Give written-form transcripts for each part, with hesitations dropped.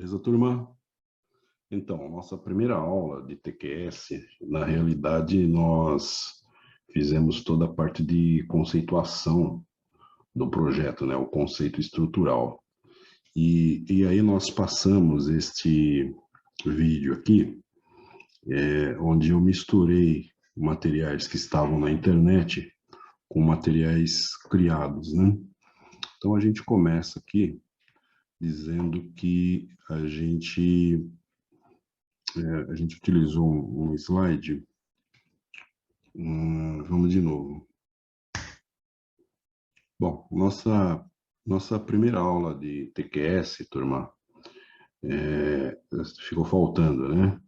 Beleza, turma? Então, nossa primeira aula de TQS, na realidade, nós fizemos toda a parte de conceituação do projeto, né? O conceito estrutural. E aí nós passamos este vídeo aqui, onde eu misturei materiais que estavam na internet com materiais criados, né? Então, a gente começa aqui dizendo que a gente utilizou um slide. Vamos de novo. Bom, nossa primeira aula de TQS, turma, ficou faltando, né?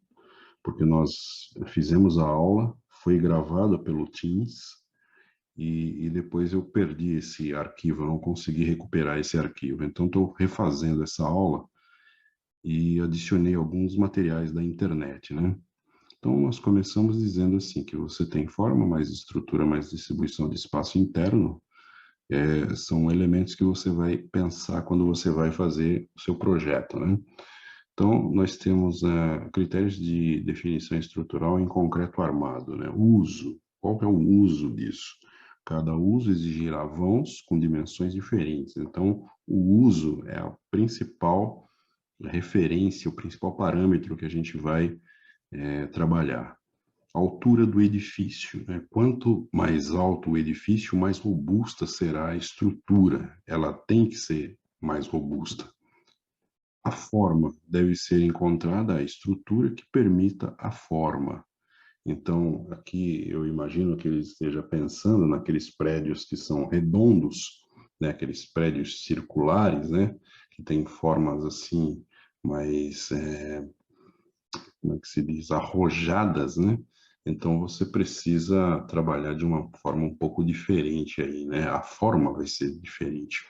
Porque nós fizemos a aula, foi gravada pelo Teams, e depois eu perdi esse arquivo, eu não consegui recuperar esse arquivo. Então, estou refazendo essa aula e adicionei alguns materiais da internet, né? Então, nós começamos dizendo assim, que você tem forma, mais estrutura, mais distribuição de espaço interno, são elementos que você vai pensar quando você vai fazer o seu projeto, né? Então, nós temos critérios de definição estrutural em concreto armado, né? Uso. Qual que é o uso disso? Cada uso exigirá vãos com dimensões diferentes. Então, o uso é a principal referência, o principal parâmetro que a gente vai trabalhar. A altura do edifício, né? Quanto mais alto o edifício, mais robusta será a estrutura. Ela tem que ser mais robusta. A forma deve ser encontrada a estrutura que permita a forma. Então, aqui eu imagino que ele esteja pensando naqueles prédios que são redondos, né? Aqueles prédios circulares, né? Que têm formas assim mais, como é que se diz, arrojadas, né? Então, você precisa trabalhar de uma forma um pouco diferente aí, né? A forma vai ser diferente.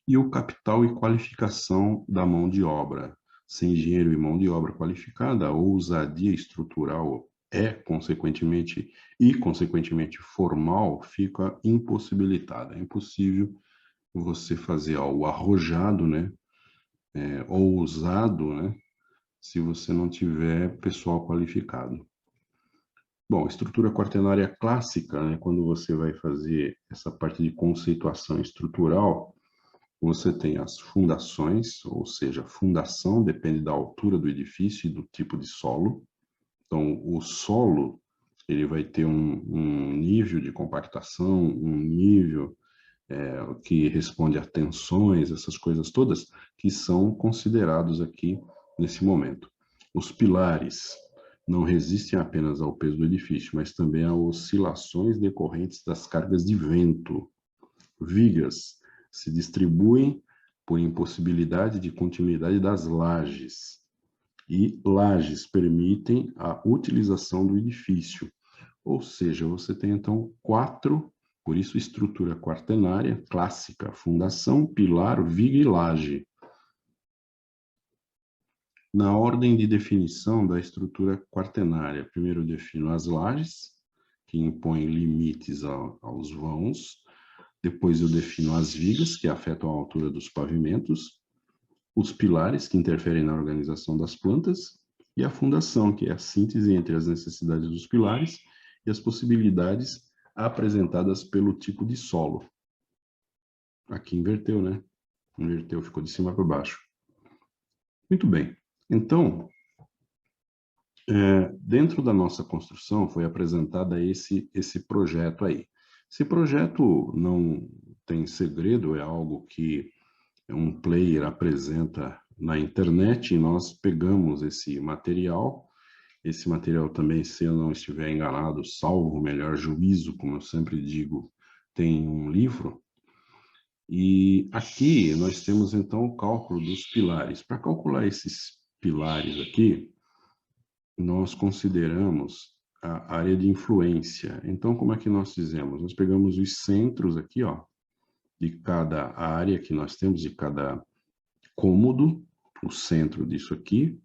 E o capital e qualificação da mão de obra. Sem engenheiro e mão de obra qualificada, a ousadia estrutural consequentemente formal, fica impossibilitada. É impossível você fazer algo arrojado, né? Ousado, né? Se você não tiver pessoal qualificado. Bom, estrutura quaternária clássica, né, quando você vai fazer essa parte de conceituação estrutural, você tem as fundações, ou seja, a fundação depende da altura do edifício e do tipo de solo. Então, o solo, ele vai ter um nível de compactação, um nível que responde a tensões, essas coisas todas, que são considerados aqui nesse momento. Os pilares não resistem apenas ao peso do edifício, mas também a oscilações decorrentes das cargas de vento. Vigas se distribuem por impossibilidade de continuidade das lajes, e lajes permitem a utilização do edifício. Ou seja, você tem então 4, por isso estrutura quaternária clássica: fundação, pilar, viga e laje. Na ordem de definição da estrutura quaternária, primeiro eu defino as lajes, que impõem limites aos vãos. Depois eu defino as vigas, que afetam a altura dos pavimentos. Os pilares, que interferem na organização das plantas. E a fundação, que é a síntese entre as necessidades dos pilares e as possibilidades apresentadas pelo tipo de solo. Aqui inverteu, né? Inverteu, ficou de cima para baixo. Muito bem. Então, dentro da nossa construção foi apresentada esse projeto aí. Esse projeto não tem segredo, é algo que um player apresenta na internet, e nós pegamos esse material também, se eu não estiver enganado, salvo o melhor juízo, como eu sempre digo, tem um livro. E aqui nós temos então o cálculo dos pilares. Para calcular esses pilares aqui, nós consideramos a área de influência. Então, como é que nós fizemos? Nós pegamos os centros aqui, ó, de cada área que nós temos, de cada cômodo, o centro disso aqui,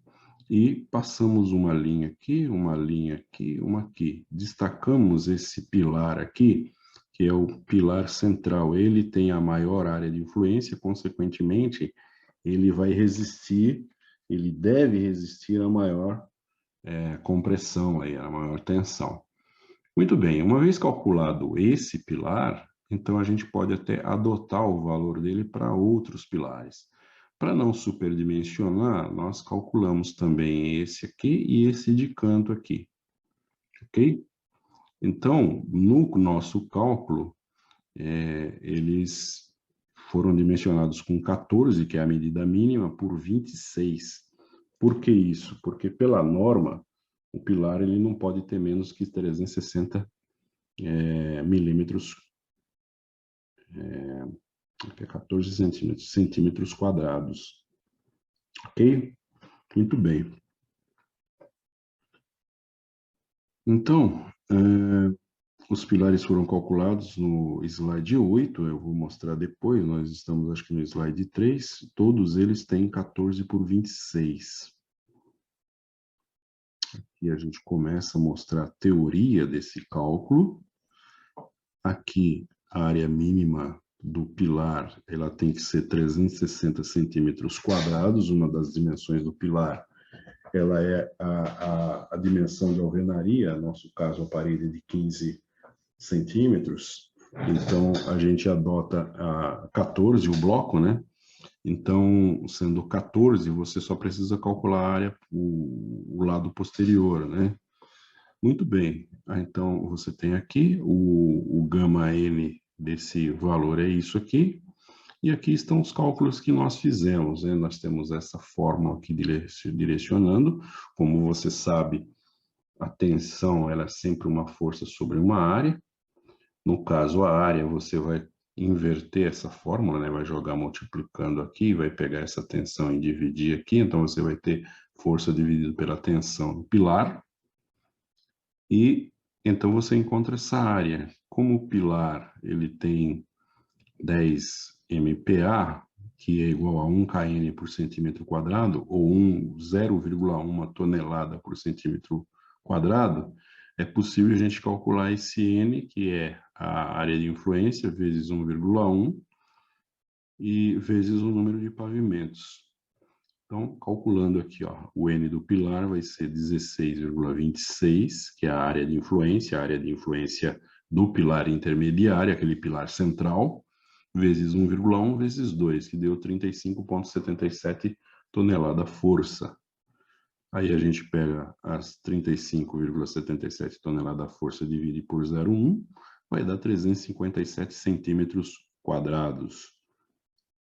e passamos uma linha aqui, uma linha aqui, uma aqui. Destacamos esse pilar aqui, que é o pilar central. Ele tem a maior área de influência, consequentemente, ele vai resistir ele deve resistir a maior compressão, aí, a maior tensão. Muito bem, uma vez calculado esse pilar, então a gente pode até adotar o valor dele para outros pilares. Para não superdimensionar, nós calculamos também esse aqui e esse de canto aqui, ok? Então, no nosso cálculo, eles foram dimensionados com 14, que é a medida mínima, por 26. Por que isso? Porque pela norma, o pilar ele não pode ter menos que 360 milímetros, que é 14 centímetros quadrados. Ok? Muito bem. Então, os pilares foram calculados no slide 8, eu vou mostrar depois, nós estamos acho que no slide 3, todos eles têm 14 por 26. Aqui a gente começa a mostrar a teoria desse cálculo. Aqui a área mínima do pilar, ela tem que ser 360 centímetros quadrados, uma das dimensões do pilar, ela é a dimensão de alvenaria, no nosso caso a parede de 15 centímetros, então a gente adota a 14, o bloco, né? Então, sendo 14, você só precisa calcular a área, o lado posterior, né? Muito bem, então você tem aqui o gama N desse valor é isso aqui, e aqui estão os cálculos que nós fizemos, né? Nós temos essa fórmula aqui direcionando, como você sabe, a tensão ela é sempre uma força sobre uma área, no caso a área você vai inverter essa fórmula, né? Vai jogar multiplicando aqui, vai pegar essa tensão e dividir aqui, então você vai ter força dividida pela tensão do pilar, e então você encontra essa área. Como o pilar ele tem 10 MPa, que é igual a 1 kN por centímetro quadrado, ou 0,1 tonelada por centímetro quadrado, é possível a gente calcular esse N, que é a área de influência, vezes 1,1, e vezes o número de pavimentos. Então, calculando aqui, ó, o N do pilar vai ser 16,26, que é a área de influência do pilar intermediário, aquele pilar central, vezes 1,1 vezes 2, que deu 35,77 tonelada força. Aí a gente pega as 35,77 tonelada força, divide por 0,1, vai dar 357 centímetros quadrados.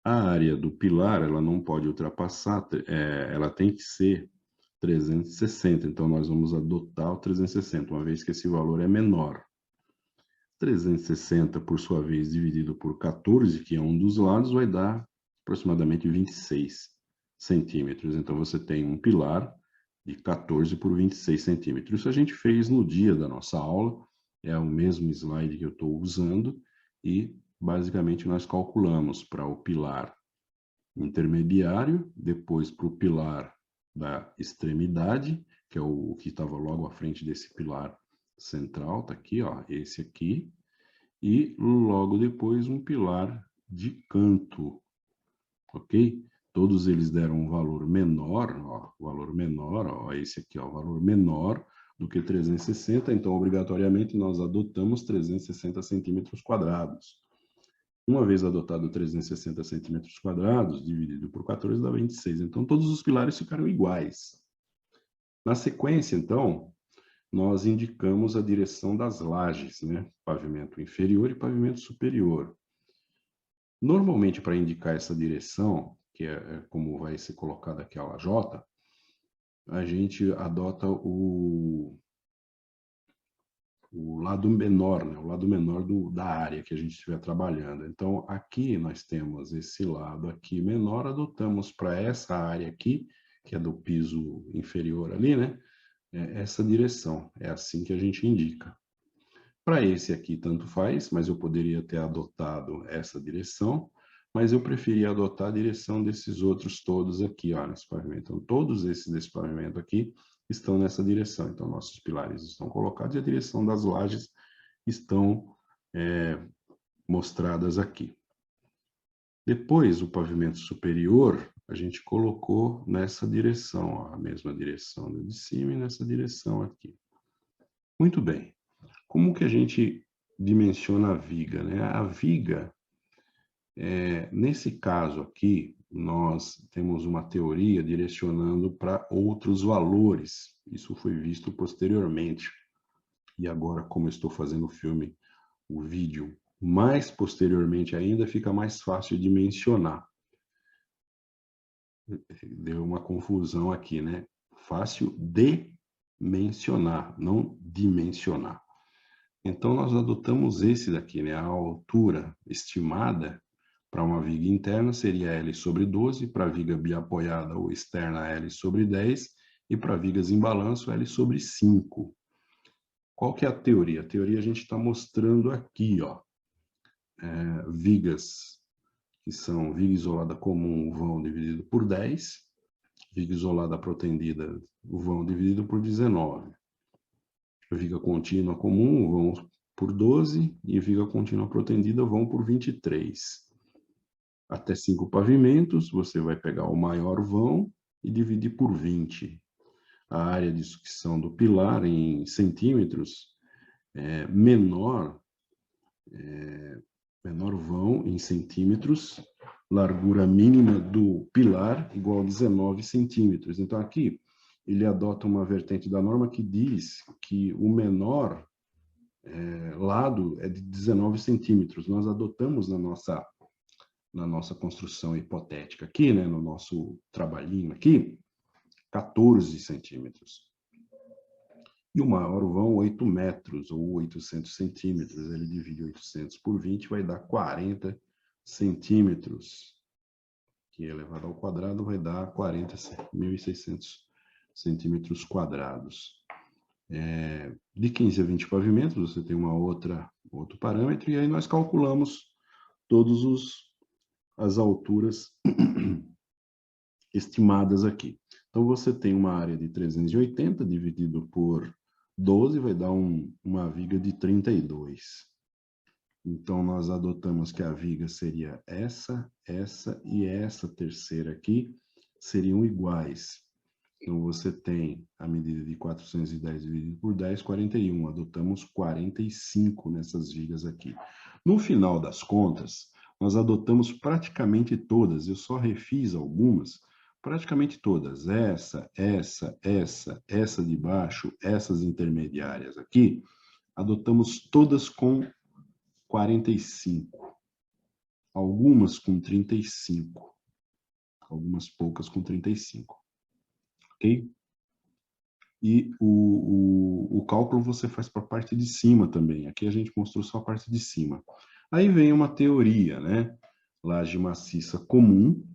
A área do pilar, ela não pode ultrapassar, ela tem que ser 360, então nós vamos adotar o 360, uma vez que esse valor é menor. 360, por sua vez, dividido por 14, que é um dos lados, vai dar aproximadamente 26 centímetros. Então, você tem um pilar de 14 por 26 centímetros. Isso a gente fez no dia da nossa aula, é o mesmo slide que eu estou usando, e basicamente nós calculamos para o pilar intermediário, depois para o pilar da extremidade, que é o que estava logo à frente desse pilar central, tá aqui, ó, esse aqui, e logo depois um pilar de canto, ok? Todos eles deram um valor menor, ó, esse aqui, ó, valor menor do que 360, então obrigatoriamente nós adotamos 360 centímetros quadrados. Uma vez adotado 360 centímetros quadrados, dividido por 14, dá 26. Então, todos os pilares ficaram iguais. Na sequência, então, nós indicamos a direção das lajes, né? Pavimento inferior e pavimento superior. Normalmente, para indicar essa direção, que é como vai ser colocada aqui a lajota, a gente adota o lado menor, né? O lado menor da área que a gente estiver trabalhando. Então, aqui nós temos esse lado aqui menor, adotamos para essa área aqui, que é do piso inferior ali, né? Essa direção, é assim que a gente indica. Para esse aqui, tanto faz, mas eu poderia ter adotado essa direção, mas eu preferi adotar a direção desses outros todos aqui, ó, nesse pavimento. Então, todos esses desse pavimento aqui estão nessa direção. Então, nossos pilares estão colocados e a direção das lajes estão mostradas aqui. Depois, o pavimento superior, a gente colocou nessa direção, ó, a mesma direção de cima e nessa direção aqui. Muito bem. Como que a gente dimensiona a viga, né? A viga, nesse caso aqui, nós temos uma teoria direcionando para outros valores. Isso foi visto posteriormente. E agora, como eu estou fazendo o vídeo, mais posteriormente ainda, fica mais fácil de mencionar. Deu uma confusão aqui, né? Fácil de mencionar, não dimensionar. Então, nós adotamos esse daqui, né? A altura estimada para uma viga interna seria L sobre 12, para viga biapoiada ou externa L sobre 10, e para vigas em balanço L sobre 5. Qual que é a teoria? A teoria a gente está mostrando aqui, ó. Vigas que são viga isolada comum, vão dividido por 10, viga isolada protendida, o vão dividido por 19. Viga contínua comum, vão por 12, e viga contínua protendida, vão por 23. Até 5 pavimentos, você vai pegar o maior vão e dividir por 20. A área de sucção do pilar em centímetros é menor vão em centímetros, largura mínima do pilar igual a 19 centímetros. Então, aqui, ele adota uma vertente da norma que diz que o menor lado é de 19 centímetros. Nós adotamos na nossa construção hipotética aqui, né, no nosso trabalhinho aqui, 14 centímetros. E o maior vão 8 metros, ou 800 centímetros. Ele divide 800 por 20, vai dar 40 centímetros. Que elevado ao quadrado vai dar 40.600 centímetros quadrados. De 15 a 20 pavimentos, você tem outro parâmetro, e aí nós calculamos todas as alturas estimadas aqui. Então, você tem uma área de 380 dividido por 12, vai dar uma viga de 32. Então, nós adotamos que a viga seria essa e essa terceira aqui seriam iguais. Então, você tem a medida de 410 dividido por 10, 41. Adotamos 45 nessas vigas aqui. No final das contas, nós adotamos praticamente todas. Eu só refiz algumas, praticamente todas. Essa de baixo, essas intermediárias aqui, adotamos todas com 45. Algumas com 35. Algumas poucas com 35. Ok? E o cálculo você faz para a parte de cima também. Aqui a gente mostrou só a parte de cima. Aí vem uma teoria, né? Laje maciça comum,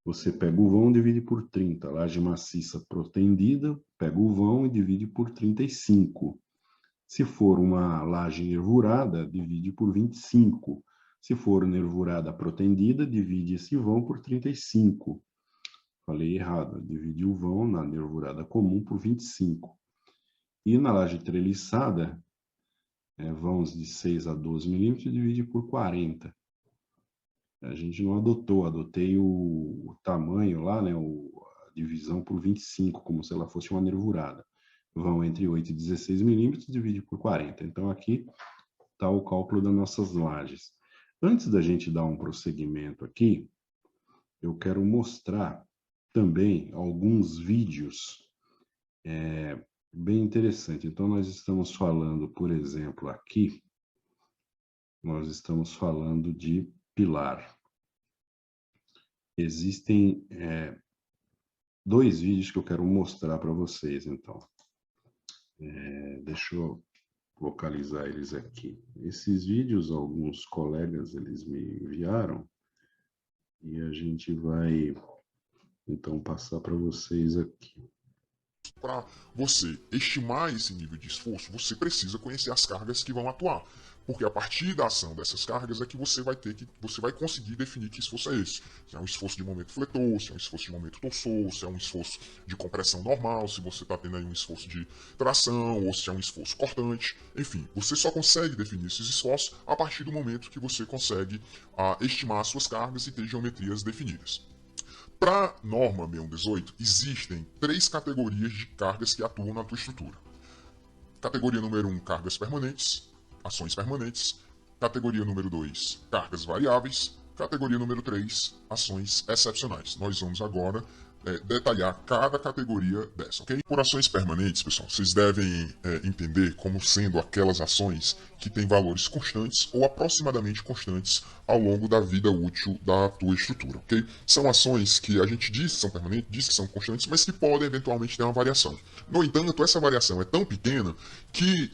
você pega o vão e divide por 30. Laje maciça protendida, pega o vão e divide por 35. Se for uma laje nervurada, divide por 25. Se for nervurada protendida, divide esse vão por 35. Falei errado, dividi o vão na nervurada comum por 25. E na laje treliçada, vãos de 6 a 12 milímetros, divide por 40. A gente não adotei o tamanho lá, né, a divisão por 25, como se ela fosse uma nervurada. Vão entre 8 e 16 milímetros, divide por 40. Então, aqui está o cálculo das nossas lajes. Antes da gente dar um prosseguimento aqui, eu quero mostrar também alguns vídeos bem interessantes. Então, nós estamos falando, por exemplo, aqui, nós estamos falando de pilar. Existem 2 vídeos que eu quero mostrar para vocês, então. Deixa eu localizar eles aqui. Esses vídeos, alguns colegas, eles me enviaram, e a gente vai, então, passar para vocês aqui. Para você estimar esse nível de esforço, você precisa conhecer as cargas que vão atuar. Porque a partir da ação dessas cargas é que você vai conseguir definir que esforço é esse. Se é um esforço de momento fletor, se é um esforço de momento torsor, se é um esforço de compressão normal, se você está tendo aí um esforço de tração, ou se é um esforço cortante. Enfim, você só consegue definir esses esforços a partir do momento que você consegue estimar as suas cargas e ter geometrias definidas. Para norma 6118, existem 3 categorias de cargas que atuam na tua estrutura. Categoria número 1, cargas permanentes, ações permanentes. Categoria número 2, cargas variáveis. Categoria número 3, ações excepcionais. Nós vamos agora detalhar cada categoria dessa, ok? Por ações permanentes, pessoal, vocês devem entender como sendo aquelas ações que têm valores constantes ou aproximadamente constantes ao longo da vida útil da tua estrutura, ok? São ações que a gente diz que são permanentes, diz que são constantes, mas que podem eventualmente ter uma variação. No entanto, essa variação é tão pequena que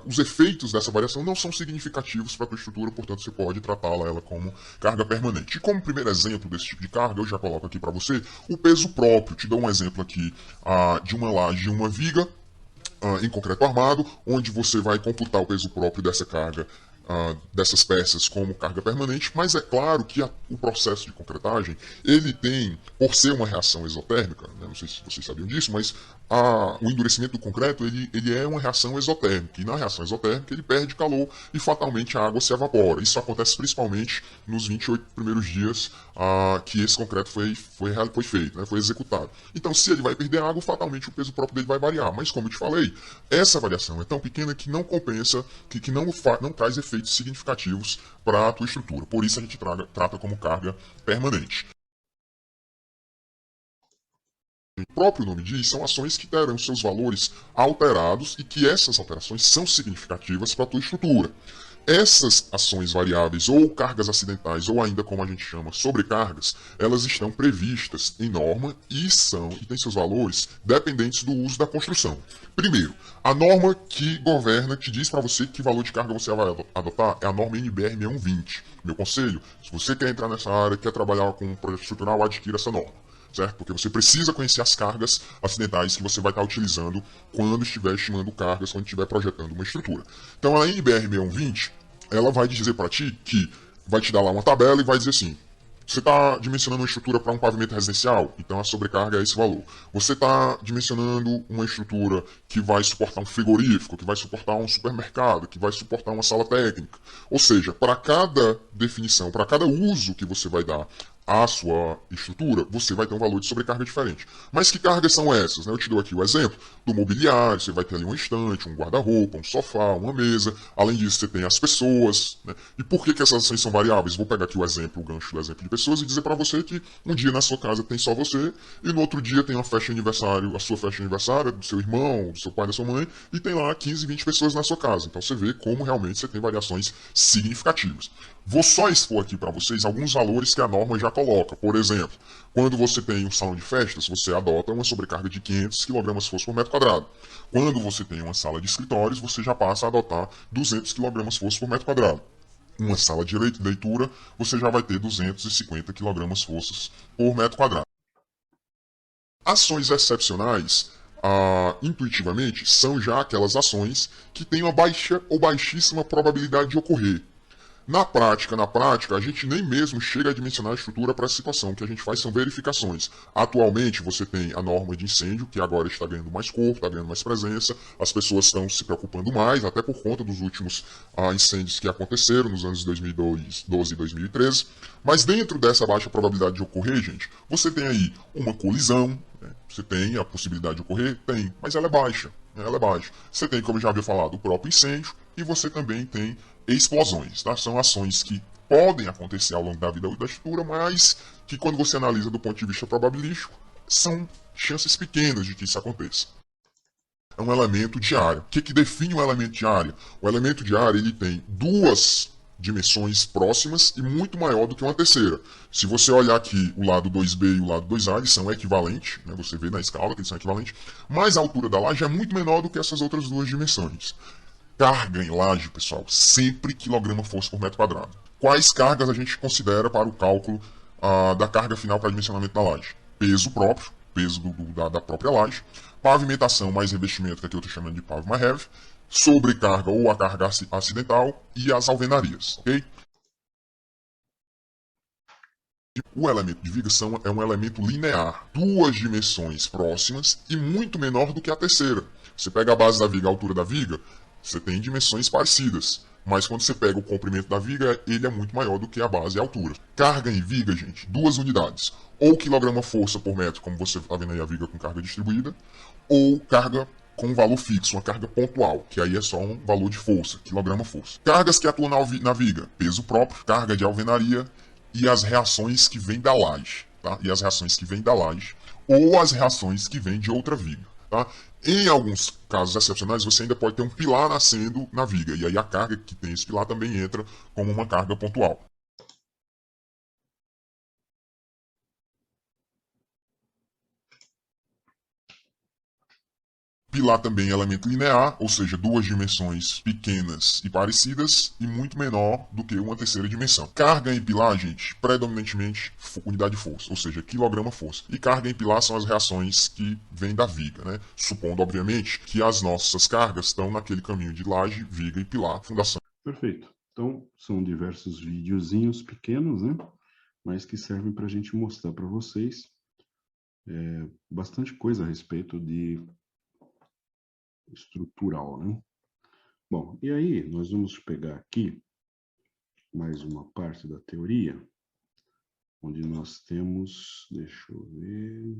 os efeitos dessa variação não são significativos para a tua estrutura, portanto você pode tratá-la ela como carga permanente. E como primeiro exemplo desse tipo de carga, eu já coloco aqui para você o peso próprio. Te dou um exemplo aqui de uma laje, de uma viga em concreto armado, onde você vai computar o peso próprio dessa carga, dessas peças como carga permanente, mas é claro que o processo de concretagem, ele tem, por ser uma reação exotérmica, né, não sei se vocês sabiam disso, mas o endurecimento do concreto, ele é uma reação exotérmica, e na reação exotérmica ele perde calor e fatalmente a água se evapora. Isso acontece principalmente nos 28 primeiros dias que esse concreto foi feito, né, foi executado. Então, se ele vai perder água, fatalmente o peso próprio dele vai variar, mas como eu te falei, essa variação é tão pequena que não compensa, que não traz efeitos significativos para a tua estrutura. Por isso a gente trata como carga permanente. O próprio nome diz, são ações que terão seus valores alterados e que essas alterações são significativas para a tua estrutura. Essas ações variáveis ou cargas acidentais, ou ainda como a gente chama, sobrecargas, elas estão previstas em norma e têm seus valores dependentes do uso da construção. Primeiro, a norma que governa, que diz para você que valor de carga você vai adotar, é a norma NBR 6120. Meu conselho, se você quer entrar nessa área, quer trabalhar com um projeto estrutural, adquira essa norma. Certo? Porque você precisa conhecer as cargas acidentais que você vai estar utilizando quando estiver estimando cargas, quando estiver projetando uma estrutura. Então a NBR 6120, ela vai dizer para ti que vai te dar lá uma tabela e vai dizer assim: você está dimensionando uma estrutura para um pavimento residencial, então a sobrecarga é esse valor. Você está dimensionando uma estrutura que vai suportar um frigorífico, que vai suportar um supermercado, que vai suportar uma sala técnica. Ou seja, para cada definição, para cada uso que você vai dar à sua estrutura, você vai ter um valor de sobrecarga diferente. Mas que cargas são essas? Né? Eu te dou aqui o exemplo do mobiliário, você vai ter ali um estante, um guarda-roupa, um sofá, uma mesa. Além disso, você tem as pessoas. Né? E por que essas ações são variáveis? Vou pegar aqui o gancho do exemplo de pessoas e dizer para você que um dia na sua casa tem só você e no outro dia tem uma festa de aniversário, a sua festa de aniversário, do seu irmão, do seu pai, da sua mãe, e tem lá 15, 20 pessoas na sua casa. Então você vê como realmente você tem variações significativas. Vou só expor aqui para vocês alguns valores que a norma já coloca. Por exemplo, quando você tem um salão de festas, você adota uma sobrecarga de 500 kg/fosso por metro quadrado. Quando você tem uma sala de escritórios, você já passa a adotar 200 kg/fosso por metro quadrado. Uma sala de leitura, você já vai ter 250 kg/fosso por metro quadrado. Ações excepcionais, intuitivamente, são já aquelas ações que têm uma baixa ou baixíssima probabilidade de ocorrer. Na prática, a gente nem mesmo chega a dimensionar a estrutura para essa situação. O que a gente faz são verificações. Atualmente, você tem a norma de incêndio, que agora está ganhando mais corpo, está ganhando mais presença. As pessoas estão se preocupando mais, até por conta dos últimos incêndios que aconteceram nos anos 2012 e 2013. Mas dentro dessa baixa probabilidade de ocorrer, gente, você tem aí uma colisão. Né? Você tem a possibilidade de ocorrer? Tem, mas ela é baixa. Ela é baixa. Você tem, como eu já havia falado, o próprio incêndio. E você também tem explosões, tá? São ações que podem acontecer ao longo da vida da estrutura, mas que quando você analisa do ponto de vista probabilístico, são chances pequenas de que isso aconteça. É um elemento de área. O que define um elemento de área? O elemento de área ele tem duas dimensões próximas e muito maior do que uma terceira. Se você olhar aqui o lado 2B e o lado 2A, eles são equivalentes, né? Você vê na escala que eles são equivalentes, mas a altura da laje é muito menor do que essas outras duas dimensões. Carga em laje, pessoal, sempre quilograma-força por metro quadrado. Quais cargas a gente considera para o cálculo da carga final para dimensionamento da laje? Peso próprio, peso da própria laje, pavimentação mais revestimento, que aqui eu estou chamando de pave mais heavy, sobrecarga ou a carga acidental e as alvenarias, ok? O elemento de viga é um elemento linear, duas dimensões próximas e muito menor do que a terceira. Você pega a base da viga, a altura da viga, você tem dimensões parecidas. mas quando você pega o comprimento da viga, ele é muito maior do que a base e a altura. Carga em viga, gente, 2 unidades. Ou quilograma-força por metro, como você está vendo aí a viga com carga distribuída, ou carga com um valor fixo, uma carga pontual, que aí é só um valor de força, quilograma-força. Cargas que atuam na viga, peso próprio, carga de alvenaria e as reações que vêm da laje, tá? E as reações que vêm da laje, ou as reações que vêm de outra viga, tá? Em alguns casos excepcionais, você ainda pode ter um pilar nascendo na viga, e aí a carga que tem esse pilar também entra como uma carga pontual. Pilar também é elemento linear, ou seja, 2 dimensões pequenas e parecidas, e muito menor do que uma terceira dimensão. Carga em pilar, gente, predominantemente unidade de força, ou seja, quilograma-força. E carga em pilar são as reações que vêm da viga, né? Supondo, obviamente, que as nossas cargas estão naquele caminho de laje, viga e pilar, fundação. Perfeito. Então, são diversos videozinhos pequenos, né? Mas que servem para a gente mostrar para vocês bastante coisa a respeito de estrutural, né? Bom, e aí nós vamos pegar aqui mais uma parte da teoria, onde nós temos, deixa eu ver...